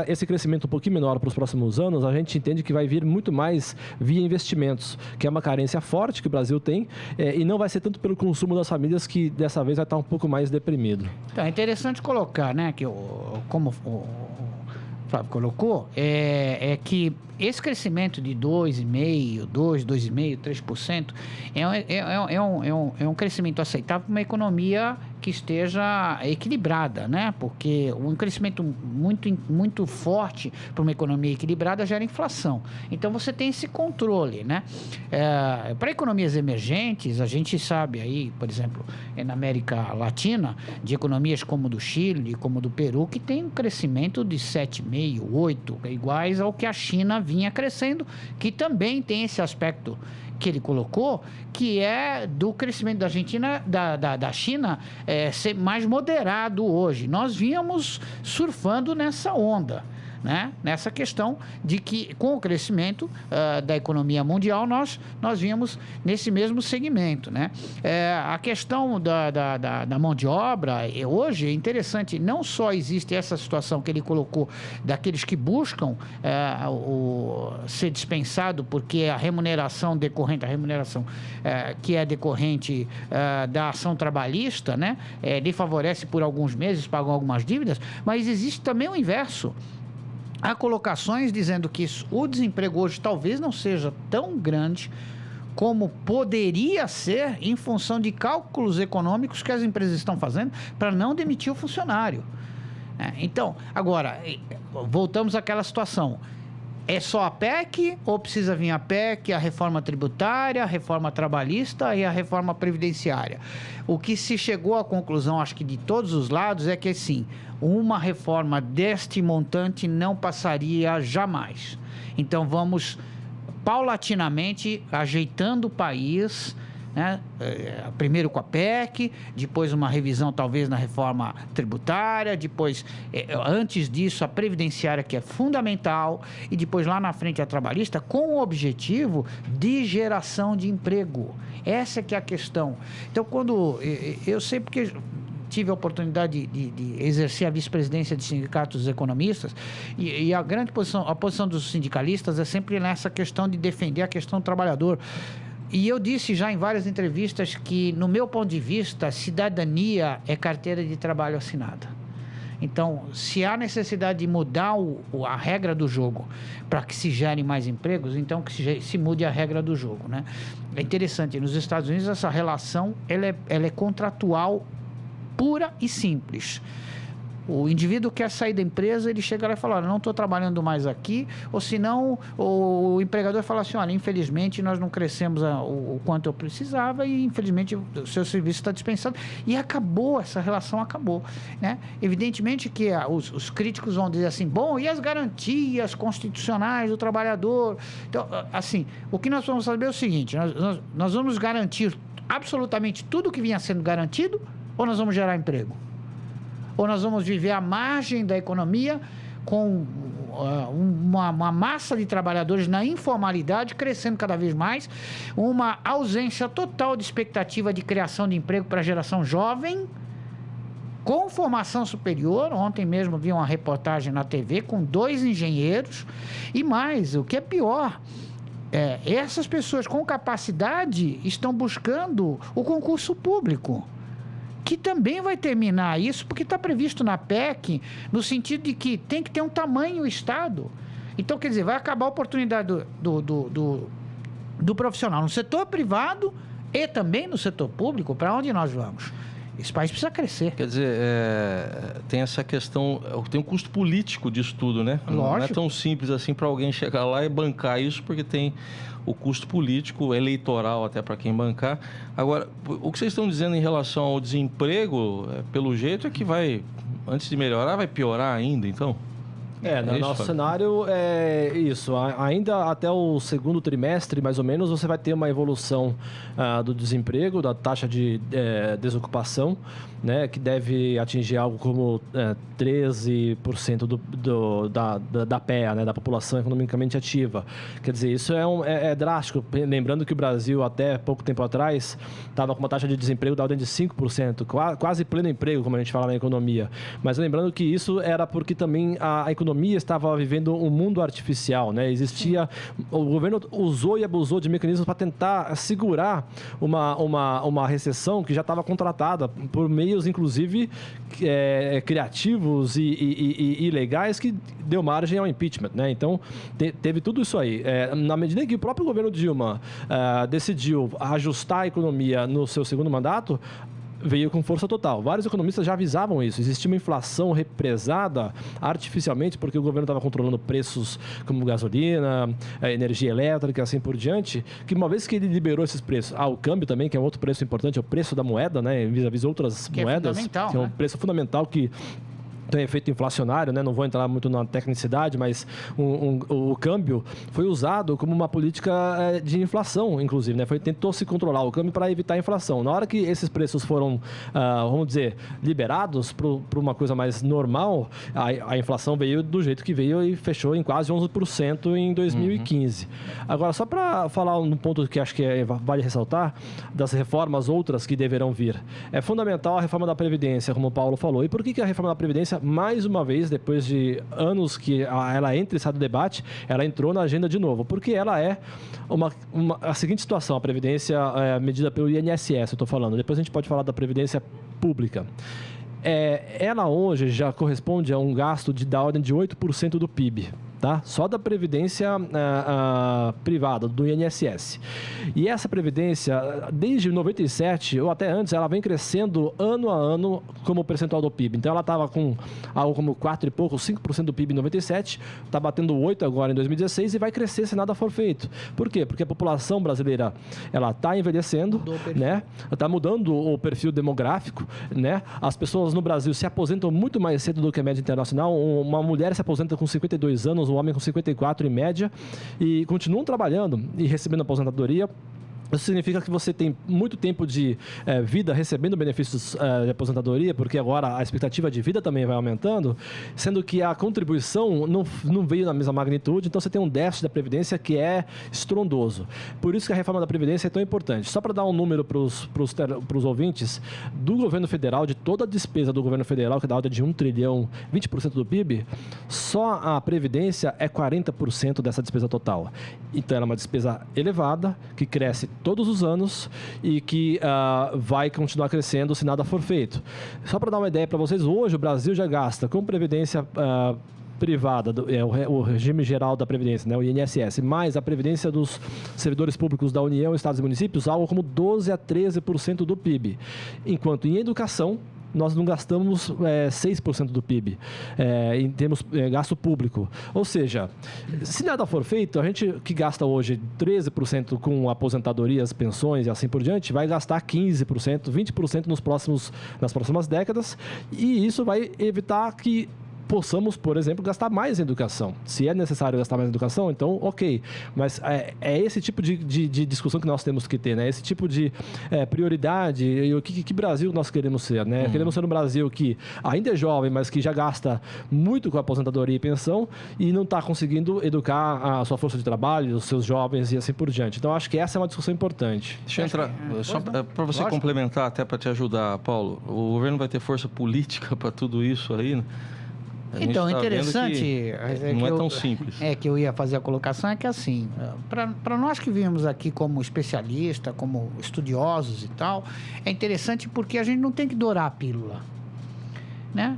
esse crescimento um pouquinho menor para os próximos anos, a gente entende que vai vir muito mais via investimentos, que é uma carência forte que o Brasil tem, e não vai ser tanto pelo consumo das famílias, que dessa vez vai estar um pouco mais deprimido. Então, é interessante colocar, né, que como o Flávio colocou, é que esse crescimento de 2,5%, 2,5%, 3% é um crescimento aceitável para uma economia que esteja equilibrada, né? Porque um crescimento muito forte para uma economia equilibrada gera inflação. Então, você tem esse controle, né? Para economias emergentes, a gente sabe aí, por exemplo, na América Latina, de economias como do Chile, como do Peru, que tem um crescimento de 7,5%, 8%, iguais ao que a China vinha crescendo, que também tem esse aspecto que ele colocou, que é do crescimento da Argentina, da China, ser mais moderado hoje. Nós vínhamos surfando nessa onda, né, nessa questão de que, com o crescimento da economia mundial, nós vimos nesse mesmo segmento, né? A questão da mão de obra, hoje é interessante, não só existe essa situação que ele colocou daqueles que buscam ser dispensado porque a remuneração decorrente, que é decorrente da ação trabalhista, né, lhe favorece por alguns meses, pagam algumas dívidas, mas existe também o inverso. Há colocações dizendo que o desemprego hoje talvez não seja tão grande como poderia ser em função de cálculos econômicos que as empresas estão fazendo para não demitir o funcionário. Então, agora, voltamos àquela situação. É só a PEC ou precisa vir a PEC, a reforma tributária, a reforma trabalhista e a reforma previdenciária? O que se chegou à conclusão, acho que de todos os lados, é que sim, uma reforma deste montante não passaria jamais. Então vamos paulatinamente ajeitando o país, né? Primeiro com a PEC, depois uma revisão talvez na reforma tributária, depois, antes disso, a previdenciária, que é fundamental, e depois lá na frente a trabalhista, com o objetivo de geração de emprego. Essa é que é a questão. Então, quando eu sei porque tive a oportunidade de exercer a vice-presidência de sindicatos economistas, e a grande posição, a posição dos sindicalistas é sempre nessa questão de defender a questão do trabalhador. E eu disse já em várias entrevistas que, no meu ponto de vista, cidadania é carteira de trabalho assinada. Então, se há necessidade de mudar a regra do jogo para que se gerem mais empregos, então que se mude a regra do jogo, né? É interessante, nos Estados Unidos essa relação ela é contratual, pura e simples. O indivíduo quer sair da empresa, ele chega lá e fala, olha, não estou trabalhando mais aqui, ou senão o empregador fala assim, olha, infelizmente nós não crescemos o quanto eu precisava e infelizmente o seu serviço está dispensado. E acabou, essa relação acabou, né? Evidentemente que os críticos vão dizer assim, bom, e as garantias constitucionais do trabalhador? Então, assim, o que nós vamos saber é o seguinte, nós vamos garantir absolutamente tudo que vinha sendo garantido ou nós vamos gerar emprego? Ou nós vamos viver à margem da economia com uma massa de trabalhadores na informalidade crescendo cada vez mais, uma ausência total de expectativa de criação de emprego para a geração jovem, com formação superior. Ontem mesmo vi uma reportagem na TV com 2 engenheiros e mais, o que é pior, essas pessoas com capacidade estão buscando o concurso público, que também vai terminar isso, porque está previsto na PEC, no sentido de que tem que ter um tamanho o Estado. Então, quer dizer, vai acabar a oportunidade do profissional no setor privado e também no setor público. Para onde nós vamos? Esse país precisa crescer. Quer dizer, tem essa questão, tem um custo político disso tudo, né? Lógico. Não é tão simples assim para alguém chegar lá e bancar isso, porque tem o custo político, eleitoral até para quem bancar. Agora, o que vocês estão dizendo em relação ao desemprego, pelo jeito é que vai, antes de melhorar, vai piorar ainda, então? No nosso cenário é isso. Ainda até o segundo trimestre, mais ou menos, você vai ter uma evolução do desemprego, da taxa de desocupação, né, que deve atingir algo como 13% da PEA, né, da população economicamente ativa. Quer dizer, isso é drástico. Lembrando que o Brasil, até pouco tempo atrás, estava com uma taxa de desemprego da ordem de 5%, quase pleno emprego, como a gente fala na economia. Mas lembrando que isso era porque também a economia estava vivendo um mundo artificial, né? O governo usou e abusou de mecanismos para tentar segurar uma recessão que já estava contratada por meios, inclusive, criativos e ilegais, que deu margem ao impeachment, né? Então, teve tudo isso aí. Na medida em que o próprio governo Dilma decidiu ajustar a economia no seu segundo mandato, veio com força total. Vários economistas já avisavam isso. Existia uma inflação represada artificialmente, porque o governo estava controlando preços como gasolina, energia elétrica, assim por diante, que uma vez que ele liberou esses preços, o câmbio também, que é outro preço importante, é o preço da moeda, né, vis-à-vis outras moedas, que é um preço fundamental que tem efeito inflacionário, né? Não vou entrar muito na tecnicidade, mas o câmbio foi usado como uma política de inflação, inclusive, né? Tentou se controlar o câmbio para evitar a inflação. Na hora que esses preços foram, vamos dizer, liberados para uma coisa mais normal, a inflação veio do jeito que veio e fechou em quase 11% em 2015. Agora, só para falar um ponto que acho que vale ressaltar, das reformas outras que deverão vir. É fundamental a reforma da Previdência, como o Paulo falou. E por que a reforma da Previdência, mais uma vez, depois de anos que ela entra e sai do debate, ela entrou na agenda de novo? Porque ela é a seguinte situação, a Previdência medida pelo INSS, eu estou falando. Depois a gente pode falar da Previdência Pública. Ela hoje já corresponde a um gasto da ordem de 8% do PIB. Tá? Só da previdência privada, do INSS. E essa previdência, desde 97 ou até antes, ela vem crescendo ano a ano como percentual do PIB. Então, ela estava com algo como 4 e pouco, 5% do PIB em 97, está batendo 8 agora em 2016 e vai crescer se nada for feito. Por quê? Porque a população brasileira ela está envelhecendo, né? Está mudando o perfil demográfico, né? As pessoas no Brasil se aposentam muito mais cedo do que a média internacional. Uma mulher se aposenta com 52 anos, um homem com 54 em média, e continuam trabalhando e recebendo aposentadoria. Isso significa que você tem muito tempo de vida recebendo benefícios de aposentadoria, porque agora a expectativa de vida também vai aumentando, sendo que a contribuição não veio na mesma magnitude, então você tem um déficit da Previdência que é estrondoso. Por isso que a reforma da Previdência é tão importante. Só para dar um número para os ouvintes, do governo federal, de toda a despesa do governo federal, que é da ordem de 1 trilhão, 20% do PIB, só a Previdência é 40% dessa despesa total. Então, ela é uma despesa elevada, que cresce todos os anos e que vai continuar crescendo se nada for feito. Só para dar uma ideia para vocês, hoje o Brasil já gasta com previdência privada, o regime geral da Previdência, né, o INSS, mais a Previdência dos servidores públicos da União, Estados e Municípios, algo como 12% a 13% do PIB. Enquanto em educação, nós não gastamos 6% do PIB em termos gasto público. Ou seja, se nada for feito, a gente que gasta hoje 13% com aposentadorias, pensões e assim por diante, vai gastar 15%, 20% nas próximas décadas, e isso vai evitar que possamos, por exemplo, gastar mais em educação. Se é necessário gastar mais em educação, então, ok. Mas é esse tipo de discussão que nós temos que ter, né? Esse tipo de prioridade e o que Brasil nós queremos ser, né? Queremos ser um Brasil que ainda é jovem, mas que já gasta muito com aposentadoria e pensão e não está conseguindo educar a sua força de trabalho, os seus jovens e assim por diante. Então, acho que essa é uma discussão importante. Deixa eu entrar, só para você complementar, até para te ajudar, Paulo, o governo vai ter força política para tudo isso aí, né? Então, interessante... Não é tão simples. Que eu ia fazer a colocação, é que assim, para nós que vimos aqui como especialistas, como estudiosos e tal, é interessante porque a gente não tem que dourar a pílula, né?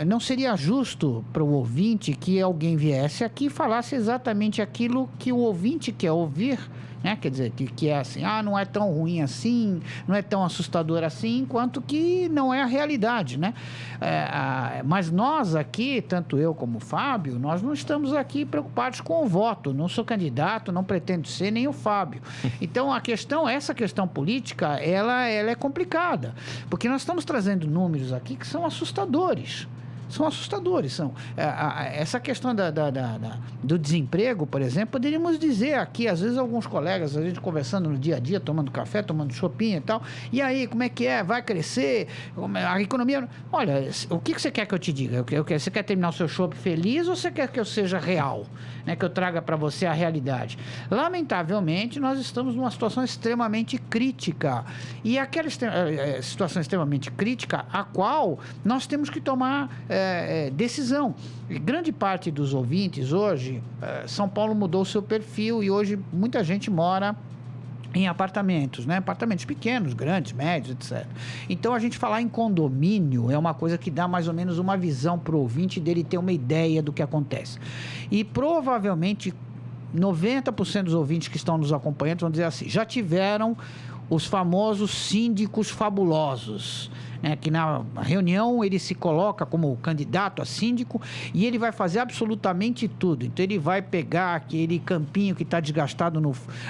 Não seria justo para o ouvinte que alguém viesse aqui e falasse exatamente aquilo que o ouvinte quer ouvir, né? Quer dizer, que é assim, não é tão ruim assim, não é tão assustador assim, enquanto que não é a realidade, né? Mas nós aqui, tanto eu como o Fábio, nós não estamos aqui preocupados com o voto. Não sou candidato, não pretendo ser, nem o Fábio. Então, essa questão política, ela é complicada, porque nós estamos trazendo números aqui que são assustadores. São assustadores. Essa questão do desemprego, por exemplo, poderíamos dizer aqui, às vezes alguns colegas, a gente conversando no dia a dia, tomando café, tomando chopinha e tal, e aí, como é que é? Vai crescer? A economia... Olha, o que você quer que eu te diga? Você quer terminar o seu chopp feliz ou você quer que eu seja real? Né? Que eu traga para você a realidade? Lamentavelmente, nós estamos numa situação extremamente crítica. E aquela situação extremamente crítica, a qual nós temos que tomar decisão. E grande parte dos ouvintes hoje, São Paulo mudou o seu perfil e hoje muita gente mora em apartamentos, né? Apartamentos pequenos, grandes, médios, etc. Então, a gente falar em condomínio é uma coisa que dá mais ou menos uma visão para o ouvinte dele ter uma ideia do que acontece. E provavelmente 90% dos ouvintes que estão nos acompanhando vão dizer assim, já tiveram os famosos síndicos fabulosos, né, que na reunião ele se coloca como candidato a síndico e ele vai fazer absolutamente tudo. Então ele vai pegar aquele campinho que está desgastado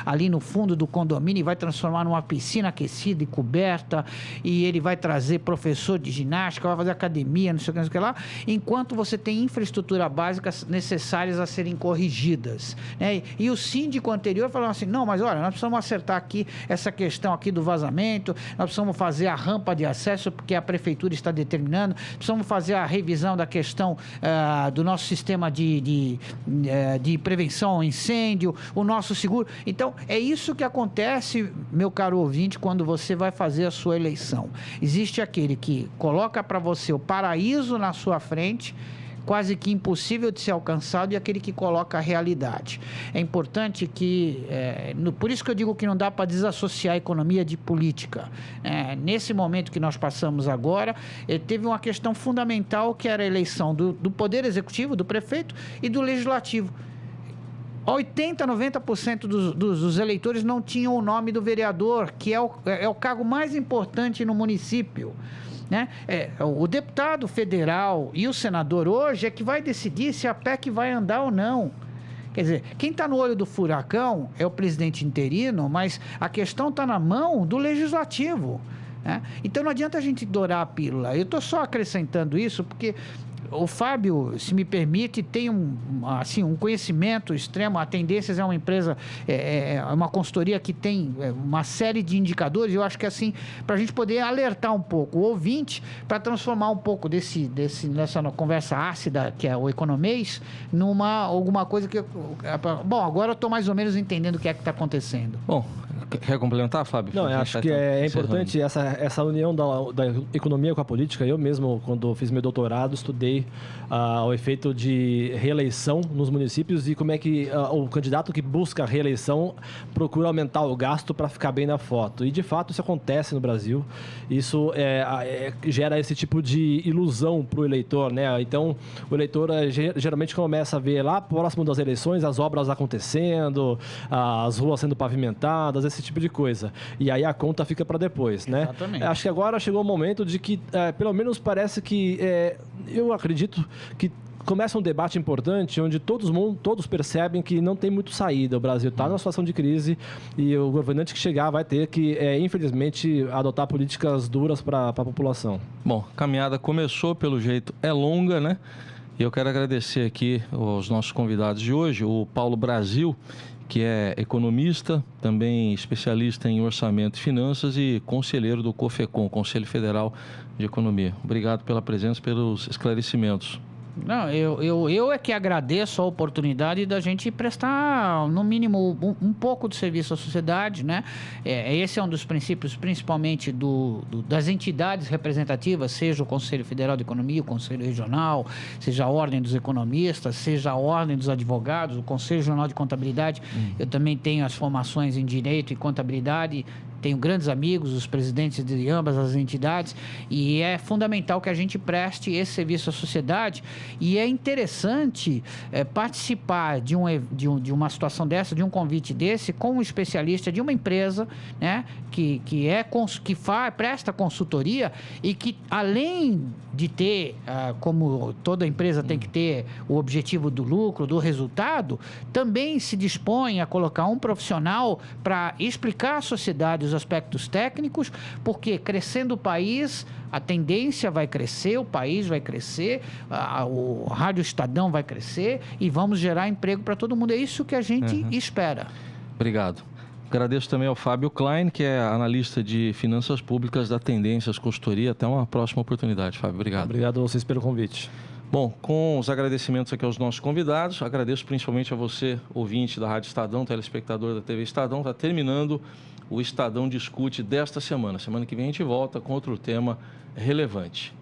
ali no fundo do condomínio e vai transformar numa piscina aquecida e coberta, e ele vai trazer professor de ginástica, vai fazer academia, não sei o que lá, enquanto você tem infraestrutura básica necessárias a serem corrigidas, né? E o síndico anterior falou assim, não, mas olha, nós precisamos acertar aqui essa questão aqui do vazamento, nós precisamos fazer a rampa de acesso porque a prefeitura está determinando, precisamos fazer a revisão da questão do nosso sistema de prevenção ao incêndio, o nosso seguro. Então, é isso que acontece, meu caro ouvinte, quando você vai fazer a sua eleição. Existe aquele que coloca para você o paraíso na sua frente, quase que impossível de ser alcançado, e aquele que coloca a realidade. É importante que, por isso que eu digo que não dá para desassociar a economia de política. Nesse momento que nós passamos agora, teve uma questão fundamental, que era a eleição do Poder Executivo, do prefeito, e do Legislativo. 80%, 90% dos eleitores não tinham o nome do vereador, que é o cargo mais importante no município. Né? O deputado federal e o senador hoje é que vai decidir se a PEC vai andar ou não. Quer dizer, quem está no olho do furacão é o presidente interino, mas a questão está na mão do legislativo, né? Então não adianta a gente dourar a pílula. Eu estou só acrescentando isso porque o Fábio, se me permite, tem um conhecimento extremo. A Tendências é uma empresa, uma consultoria que tem uma série de indicadores. Eu acho que assim, para a gente poder alertar um pouco o ouvinte, para transformar um pouco nessa conversa ácida, que é o economês, alguma coisa que... Bom, agora eu estou mais ou menos entendendo o que é que está acontecendo. Bom, quer complementar, Fábio? Não, eu acho que é importante essa união da economia com a política. Eu mesmo, quando fiz meu doutorado, estudei o efeito de reeleição nos municípios e como é que o candidato que busca a reeleição procura aumentar o gasto para ficar bem na foto. E, de fato, isso acontece no Brasil. Isso gera esse tipo de ilusão para o eleitor, né? Então, o eleitor geralmente começa a ver lá próximo das eleições as obras acontecendo, as ruas sendo pavimentadas, esse tipo de coisa. E aí a conta fica para depois, né? Exatamente. Acho que agora chegou o momento de que, pelo menos parece que, eu acredito que começa um debate importante onde todos percebem que não tem muito saída. O Brasil está numa situação de crise e o governante que chegar vai ter que, infelizmente, adotar políticas duras para a população. Bom, a caminhada começou, pelo jeito é longa, né? E eu quero agradecer aqui aos nossos convidados de hoje, o Paulo Brasil, que é economista, também especialista em orçamento e finanças e conselheiro do COFECOM, Conselho Federal de Economia. Obrigado pela presença, pelos esclarecimentos. Não, eu é que agradeço a oportunidade da gente prestar, no mínimo, um pouco de serviço à sociedade, né? Esse é um dos princípios, principalmente das entidades representativas, seja o Conselho Federal de Economia, o Conselho Regional, seja a Ordem dos Economistas, seja a Ordem dos Advogados, o Conselho Regional de Contabilidade. Eu também tenho as formações em Direito e Contabilidade, tenho grandes amigos, os presidentes de ambas as entidades, e é fundamental que a gente preste esse serviço à sociedade. E é interessante participar de uma situação dessa, de um convite desse, com um especialista de uma empresa, né, que presta consultoria e que, além de ter, como toda empresa tem que ter o objetivo do lucro, do resultado, também se dispõe a colocar um profissional para explicar à sociedade os aspectos técnicos, porque crescendo o país, a tendência vai crescer, o país vai crescer, o Rádio Estadão vai crescer e vamos gerar emprego para todo mundo. É isso que a gente espera. Obrigado. Agradeço também ao Fábio Klein, que é analista de finanças públicas da Tendências Consultoria. Até uma próxima oportunidade, Fábio. Obrigado. Obrigado a vocês pelo convite. Bom, com os agradecimentos aqui aos nossos convidados, agradeço principalmente a você, ouvinte da Rádio Estadão, telespectador da TV Estadão. Está terminando o Estadão Discute desta semana. Semana que vem a gente volta com outro tema relevante.